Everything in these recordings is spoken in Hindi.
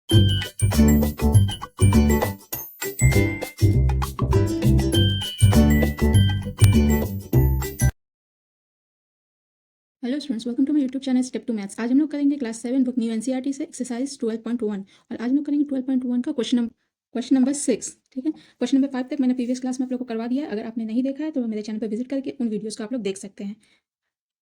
Hello students, welcome to my YouTube channel step to maths. आज हम लोग करेंगे क्लास 7 बुक न्यू एनसीईआरटी से एक्सरसाइज 12.1 और आज हम लोग करेंगे 12.1 का क्वेश्चन नंबर 6। ठीक है, क्वेश्चन नंबर 5 तक मैंने प्रीवियस क्लास में आप लोग को करवा दिया है। अगर आपने नहीं देखा है तो मेरे चैनल पर विजिट करके उन वीडियोज़ को आप लोग देख सकते हैं।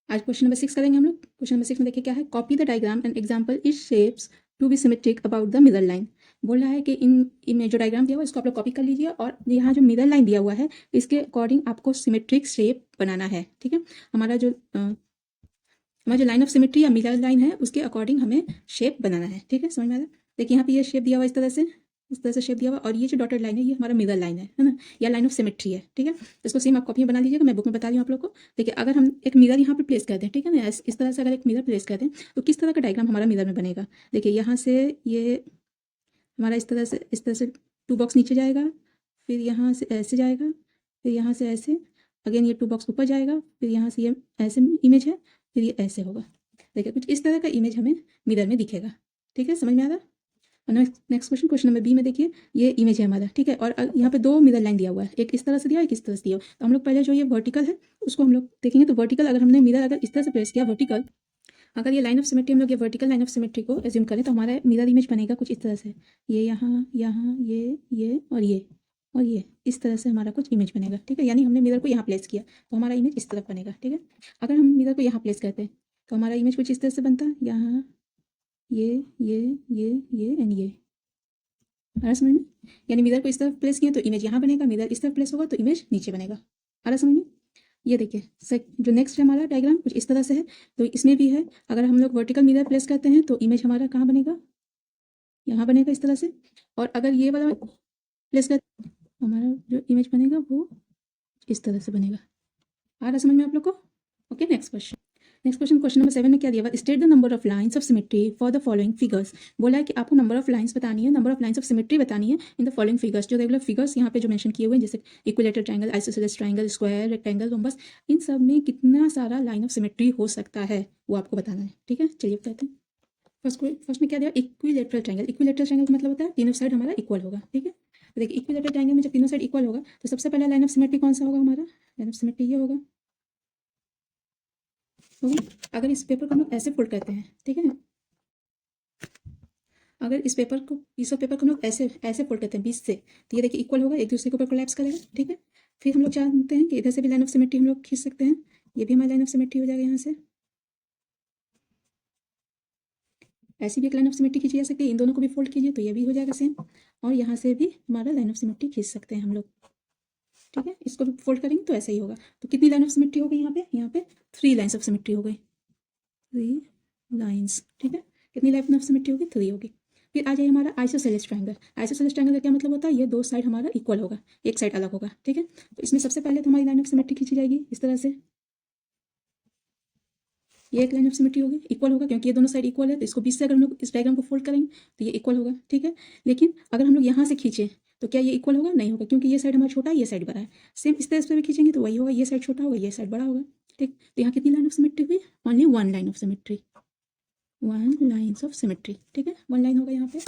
आज क्वेश्चन नंबर 6 करेंगे हम लोग। क्वेश्चन नंबर 6 में देखिए क्या है, copy the diagram and example is shapes to be symmetric about the mirror line. बोल रहा है कि इन जो डायग्राम दिया हुआ है इसको आप लोग कॉपी कर लीजिए और यहाँ जो मिरर लाइन दिया हुआ है इसके अकॉर्डिंग आपको सिमेट्रिक शेप बनाना है। ठीक है, हमारा जो लाइन ऑफ सिमेट्री या मिरर लाइन है उसके अकॉर्डिंग हमें शेप बनाना है। ठीक है, समझ में आ रहा है। देखिए यहाँ पे ये शेप दिया हुआ इस तरह से शेप दिया हुआ और ये जो डॉटेड लाइन है ये हमारा मिरर लाइन है ना, या लाइन ऑफ सिमेट्री है। ठीक है, इसको सेम आप कॉपी में बना लीजिएगा, मैं बुक में बता रही हूँ आप लोग को। देखिए अगर हम एक मिरर यहाँ पे प्लेस कर दें, ठीक है ना, इस तरह से अगर एक मिरर प्लेस कर दें तो किस तरह का डायग्राम हमारा मिरर में बनेगा। देखिए यहाँ से ये हमारा इस तरह से 2 बॉक्स नीचे जाएगा, फिर यहाँ से ऐसे जाएगा, फिर यहाँ से ऐसे, अगेन ये 2 बॉक्स ऊपर जाएगा, फिर यहाँ से ये ऐसे इमेज है, फिर ये ऐसे होगा। देखिए कुछ इस तरह का इमेज हमें मिरर में दिखेगा। ठीक है, समझ में आ रहा है। और नेक्स्ट क्वेश्चन नंबर बी में देखिए ये इमेज है हमारा। ठीक है, और यहाँ पे 2 मिरर लाइन दिया हुआ है, एक इस तरह से दिया, एक इस तरह से दिया। तो हम लोग पहले जो ये वर्टिकल है उसको हम लोग देखेंगे। तो वर्टिकल अगर हमने मिरर अगर इस तरह से प्लेस किया वर्टिकल, अगर ये लाइन ऑफ सिमेट्री हम लोग ये वर्टिकल लाइन ऑफ सिमेट्री को एज्यूम करें तो हमारा मिरर इमेज बनेगा कुछ इस तरह से। ये यहाँ यहाँ और ये इस तरह से हमारा कुछ इमेज बनेगा। ठीक है, यानी हमने मिरर को यहाँ प्लेस किया तो हमारा इमेज इस तरफ बनेगा। ठीक है, अगर हम मिरर को यहाँ प्लेस करते हैं तो हमारा इमेज कुछ इस तरह से बनता है, यहाँ ये एंड ये। आ रहा समझ में। यानी मिरर को इस तरफ प्लेस किया तो इमेज यहाँ बनेगा, मिरर इस तरफ प्लेस होगा तो इमेज नीचे बनेगा। आ रहा समझ में। ये देखिए जो नेक्स्ट है हमारा डायग्राम कुछ इस तरह से है। तो इसमें भी है, अगर हम लोग वर्टिकल मिरर प्लेस करते हैं तो इमेज हमारा कहाँ बनेगा, यहाँ बनेगा इस तरह से। और अगर ये वाला प्लेस कर हमारा जो इमेज बनेगा वो इस तरह से बनेगा। आ रहा समझ में आप लोग को। ओके, क्वेश्चन नंबर 7 में क्या दिया हुआ, state the number of lines of symmetry for the following figures. बोला है कि आपको नंबर ऑफ लाइंस बतानी है, number of lines of symmetry बतानी है इन द फॉलोइंग फिगर्स। जो रेगुलर फिगर्स यहाँ पे जो मेंशन किए हुए हैं जैसे equilateral triangle, isosceles triangle, square, rectangle, rhombus, इन सब में कितना सारा लाइन ऑफ सिमेट्री हो सकता है वो आपको बताना है। ठीक है, चलिए बताते हैं। फर्स्ट में क्या दिया, इक्विलेटरल ट्रायंगल। इक्विलेटरल ट्रायंगल का मतलब होता है तीनों साइड हमारा इक्वल होगा। ठीक है, तो देखिए इक्विलेटरल ट्रायंगल में जब तीनों साइड इक्वल होगा तो सबसे पहला लाइन ऑफ सिमेट्री कौन सा होगा हमारा, लाइन ऑफ सिमेट्री ये होगा। अगर इस पेपर को हम लोग ऐसे फोल्ड करते हैं, ठीक है ना, अगर इस पेपर को पीस ऑफ पेपर को हम लोग ऐसे ऐसे फोल्ड करते हैं बीच से, तो ये देखिए इक्वल होगा, एक दूसरे के ऊपर कोलैप्स करेगा। ठीक है, फिर हम लोग जानते हैं कि इधर से भी लाइन ऑफ सिमेट्री हम लोग खींच सकते हैं, ये भी हमारी लाइन ऑफ सिमेट्री हो जाएगा। यहाँ से ऐसी भी एक लाइन ऑफ सिमेट्री खींची जा सकती है, इन दोनों को भी फोल्ड कीजिए तो ये भी हो जाएगा सेम। और यहाँ से भी हमारा लाइन ऑफ सिमेट्री खींच सकते हैं हम लोग। ठीक है, इसको भी फोल्ड करेंगे तो ऐसा ही होगा। तो कितनी लाइन ऑफ सिमेट्री हो गई यहाँ पे 3 लाइन्स ऑफ सिमेट्री हो गई, 3 लाइन्स। ठीक है, कितनी लाइन ऑफ सिमेट्री होगी, 3 होगी। फिर आ जाए हमारा आइसोसेलेस ट्रायंगल। आइसोसेलेस ट्रायंगल का क्या मतलब होता है, ये 2 साइड हमारा इक्वल होगा, एक साइड अलग होगा। ठीक है, तो इसमें सबसे पहले तो हमारी लाइन ऑफ सिमेट्री खींची जाएगी इस तरह से। ये एक लाइन ऑफ सिमेट्री होगी, इक्वल होगा क्योंकि ये दोनों साइड इक्वल है, तो इसको बीच से अगर हम लोग इस डायग्राम को फोल्ड करेंगे तो ये इक्वल होगा। ठीक है, लेकिन अगर हम लोग यहाँ से खींचे तो क्या ये इक्वल होगा, नहीं होगा, क्योंकि ये साइड हमारा छोटा है, ये साइड बड़ा है। सेम इस तरह से भी खींचेंगे तो वही होगा, ये साइड छोटा होगा, ये साइड बड़ा होगा। ठीक, तो यहाँ कितनी लाइन ऑफ सिमेट्री हुई, only 1 line of symmetry, 1 lines of symmetry. ठीक है, 1 लाइन होगा यहाँ पे।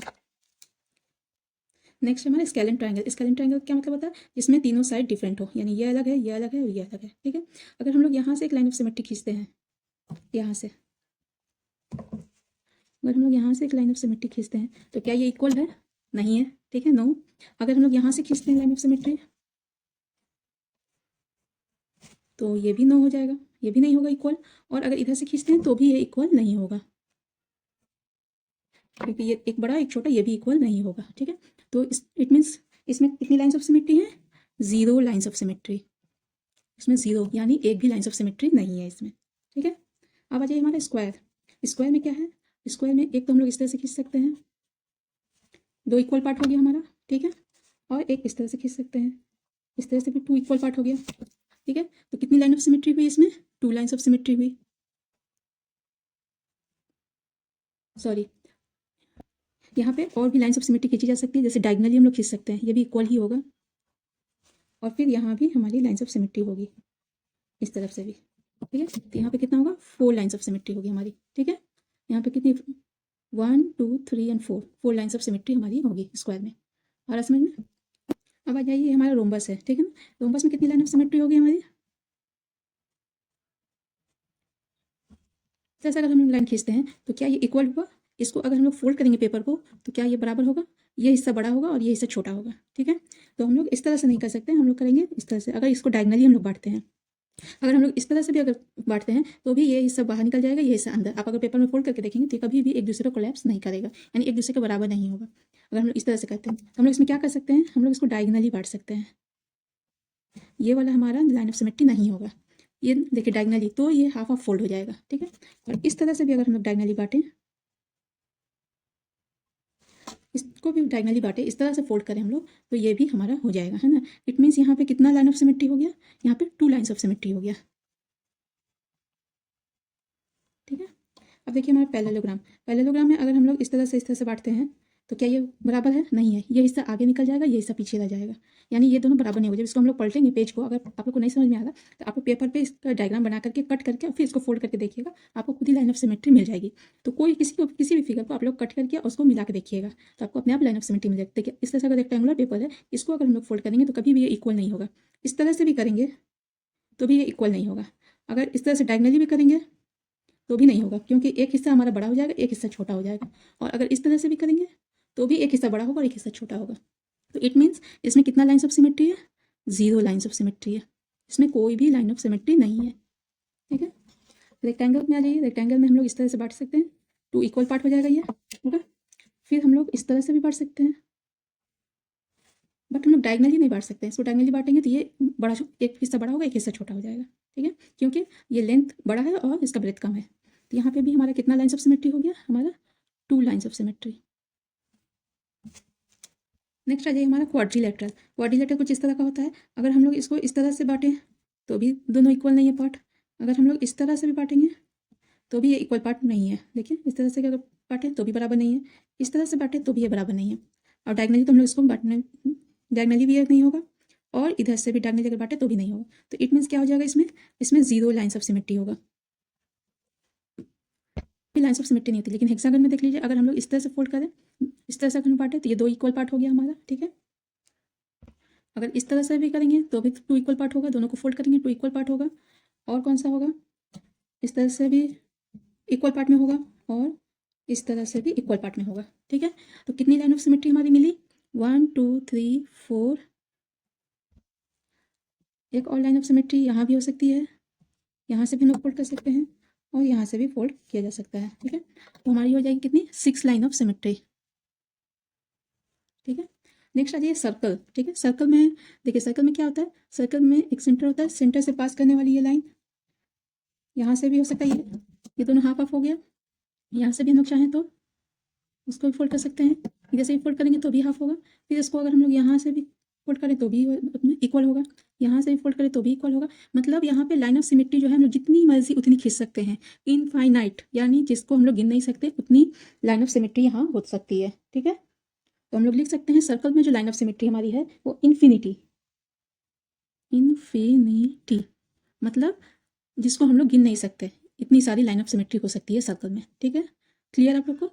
नेक्स्ट हमारा स्केलेन ट्रायंगल। स्केलेन ट्रायंगल क्या मतलब होता है, जिसमें तीनों साइड डिफरेंट हो, यानी ये अलग है, ये अलग है और ये अलग है। ठीक है, अगर हम लोग यहाँ से एक लाइन ऑफ सिमेट्री खींचते हैं, यहाँ से अगर हम लोग यहाँ से एक लाइन ऑफ सिमेट्री खींचते हैं तो क्या ये इक्वल है, नहीं है। ठीक है, नो। अगर हम लोग यहाँ से खींचते हैं लाइन ऑफ सिमेट्री तो ये भी नो हो जाएगा, ये भी नहीं होगा इक्वल। और अगर इधर से खींचते हैं तो भी ये इक्वल नहीं होगा, क्योंकि ये एक बड़ा एक छोटा, ये भी इक्वल नहीं होगा। ठीक है, तो इट मीन्स इसमें कितनी लाइन्स ऑफ सिमेट्री है, 0 लाइन्स ऑफ सिमेट्री। इसमें 0 यानी एक भी लाइन्स ऑफ सिमेट्री नहीं है इसमें। ठीक है, अब आ जाइए हमारा स्क्वायर। स्क्वायर में क्या है, स्क्वायर में एक तो हम लोग इस तरह से खींच सकते हैं, 2 इक्वल पार्ट हो गया हमारा। ठीक है, और एक इस तरह से खींच सकते हैं, इस तरह से भी 2 इक्वल पार्ट हो गया। ठीक है, तो कितनी लाइन ऑफ सिमेट्री हुई इसमें, 2 लाइन्स ऑफ सिमेट्री हुई। सॉरी, यहाँ पे और भी लाइन्स ऑफ सिमेट्री खींची जा सकती है, जैसे डायगनली हम लोग खींच सकते हैं, ये भी इक्वल ही होगा। और फिर यहाँ भी हमारी लाइन्स ऑफ सिमेट्री होगी इस तरफ से भी। ठीक है, तो यहाँ पे कितना होगा, 4 लाइन्स ऑफ सिमेट्री होगी हमारी। ठीक है, यहाँ पे कितनी 1 2 3 एंड 4 लाइन्स ऑफ सिमेट्री हमारी होगी स्क्वायर में। आ रहा समझ में? अब आ जाइए, हमारा रोम्बस है, ठीक है ना। रोम्बस में कितनी लाइन ऑफ सिमेट्री होगी हमारी? जैसे अगर हम लाइन खींचते हैं तो क्या ये इक्वल होगा? इसको अगर हम लोग फोल्ड करेंगे पेपर को तो क्या ये बराबर होगा? ये हिस्सा बड़ा होगा और ये हिस्सा छोटा होगा, ठीक है। तो हम लोग इस तरह से नहीं कर सकते, हम लोग करेंगे इस तरह से। अगर इसको डायगनली हम लोग बांटते हैं, अगर हम लोग इस तरह से भी अगर बांटते हैं तो भी ये हिस्सा बाहर निकल जाएगा, ये हिस्सा अंदर। आप अगर पेपर में फोल्ड करके देखेंगे तो कभी भी एक दूसरे को कोलैप्स नहीं करेगा, यानी एक दूसरे के बराबर नहीं होगा। अगर हम लोग इस तरह से करते हैं तो हम लोग इसमें क्या कर सकते हैं, हम लोग इसको डायगनली बांट सकते हैं। ये वाला हमारा लाइन ऑफ सिमेट्री नहीं होगा, ये देखिए डायगनली, तो ये हाफ ऑफ फोल्ड हो जाएगा, ठीक है। और इस तरह से भी अगर हम लोग डायगनली बांटें, इसको भी डायगनली बांटे, इस तरह से फोल्ड करें हम लोग, तो ये भी हमारा हो जाएगा, है ना। इट मीन्स यहाँ पे कितना लाइन ऑफ सिमेट्री हो गया? यहाँ पे 2 लाइन्स ऑफ सिमेट्री हो गया, ठीक है। अब देखिए हमारा पैरेललोग्राम में अगर हम लोग इस तरह से बांटते हैं तो क्या ये बराबर है? नहीं है। ये हिस्सा आगे निकल जाएगा, ये हिस्सा पीछे रह जाएगा, यानी ये दोनों बराबर नहीं हो। जब इसको हम लोग पलटेंगे पेज को, अगर आप लोग को नहीं समझ में आ रहा तो आप पेपर पे इसका डायग्राम बना करके कट करके और फिर इसको फोल्ड करके देखिएगा, आपको खुद ही लाइन ऑफ सिमेट्री मिल जाएगी। तो कोई किसी भी फिगर को आप लोग कट करके और उसको मिला के देखिएगा तो आपको अपने आप लाइन ऑफ सिमेट्री मिल जाएगी। देखिए इस तरह से अगर रेक्टेंगुलर पेपर है, इसको अगर हम लोग फोल्ड करेंगे तो कभी भी ये इक्वल नहीं होगा। इस तरह से भी करेंगे तो भी ये इक्वल नहीं होगा। अगर इस तरह से डायगनली भी करेंगे तो भी नहीं होगा, क्योंकि एक हिस्सा हमारा बड़ा हो जाएगा, एक हिस्सा छोटा हो जाएगा। और अगर इस तरह से भी करेंगे तो भी एक हिस्सा बड़ा होगा और एक हिस्सा छोटा होगा। तो इट मीन्स इसमें कितना लाइन्स ऑफ सिमेट्री है? 0 लाइन्स ऑफ सिमेट्री है, इसमें कोई भी लाइन ऑफ सिमेट्री नहीं है, ठीक है। रेक्टेंगल में आ जाइए, रेक्टेंगल में हम लोग इस तरह से बांट सकते हैं, 2 इक्वल पार्ट हो जाएगा ये, ठीक है। फिर हम लोग इस तरह से भी बांट सकते हैं, बट हम लोग डायगनली नहीं बांट सकते हैं। इसको डायगनली बांटेंगे तो ये बड़ा, एक हिस्सा बड़ा होगा, एक हिस्सा छोटा हो जाएगा, ठीक है, क्योंकि ये लेंथ बड़ा है और इसका ब्रेथ कम है। तो यहाँ पे भी हमारा कितना लाइन्स ऑफ सिमेट्री हो गया? हमारा 2 लाइन्स ऑफ सिमेट्री। नेक्स्ट आ जाइए हमारा क्वाड्रिलेटरल कुछ इस तरह का होता है। अगर हम लोग इसको इस तरह से बांटें तो भी दोनों इक्वल नहीं है पार्ट। अगर हम लोग इस तरह से भी बांटेंगे तो भी ये इक्वल पार्ट नहीं है। देखिए इस तरह से अगर बांटें तो भी बराबर नहीं है, इस तरह से बांटें तो भी ये बराबर नहीं है। और डायगनली तो हम लोग इसको बांटने, डायगनली भी ये नहीं होगा और इधर से भी डायगनली अगर बांटे तो भी नहीं होगा। तो इट मीन्स क्या हो जाएगा इसमें 0 लाइन्स ऑफ सिमेट्री होगा, लाइन्स ऑफ सिमेट्री नहीं होती। लेकिन हेक्सागन में देख लीजिए, अगर हम लोग इस तरह से फोल्ड करें, इस तरह से अगर हम बांटे तो ये 2 इक्वल पार्ट हो गया हमारा, ठीक है। अगर इस तरह से भी करेंगे तो भी 2 इक्वल पार्ट होगा, दोनों को फोल्ड करेंगे 2 इक्वल पार्ट होगा। और कौन सा होगा? इस तरह से भी इक्वल पार्ट में होगा और इस तरह से भी इक्वल पार्ट में होगा, ठीक है। तो कितनी लाइन ऑफ सिमेट्री हमारी मिली? 1 2 3 4। एक और लाइन ऑफ सिमेट्री यहाँ भी हो सकती है, यहाँ से भी हम लोग फोल्ड कर सकते हैं और यहाँ से भी फोल्ड किया जा सकता है, ठीक है। तो हमारी हो जाएगी कितनी? 6 लाइन ऑफ सिमेट्री, ठीक है। नेक्स्ट आ जाइए सर्कल, ठीक है। सर्कल में देखिए, सर्कल में क्या होता है? सर्कल में एक सेंटर होता है, सेंटर से पास करने वाली ये लाइन, यहाँ से भी हो सकता है, ये दोनों हाफ ऑफ हो गया। यहाँ से भी हम लोग चाहें तो उसको भी फोल्ड कर सकते हैं, इधर से भी फोल्ड करेंगे तो भी हाफ होगा। फिर इसको अगर हम लोग यहाँ से भी फोल्ड करें तो भी इक्वल होगा, यहाँ से भी फोल्ड करें तो भी इक्वल होगा। मतलब यहाँ पे लाइन ऑफ सिमेट्री जो है हम लोग जितनी मर्जी उतनी खींच सकते हैं, इनफाइनाइट, यानी जिसको हम लोग गिन नहीं सकते उतनी लाइन ऑफ सिमेट्री यहाँ हो सकती है, ठीक है। तो हम लोग लिख सकते हैं सर्कल में जो लाइन ऑफ सिमेट्री हमारी है वो इन्फिनिटी, मतलब जिसको हम लोग गिन नहीं सकते, इतनी सारी लाइन ऑफ सिमेट्री हो सकती है सर्कल में, ठीक है। क्लियर आप लोग को?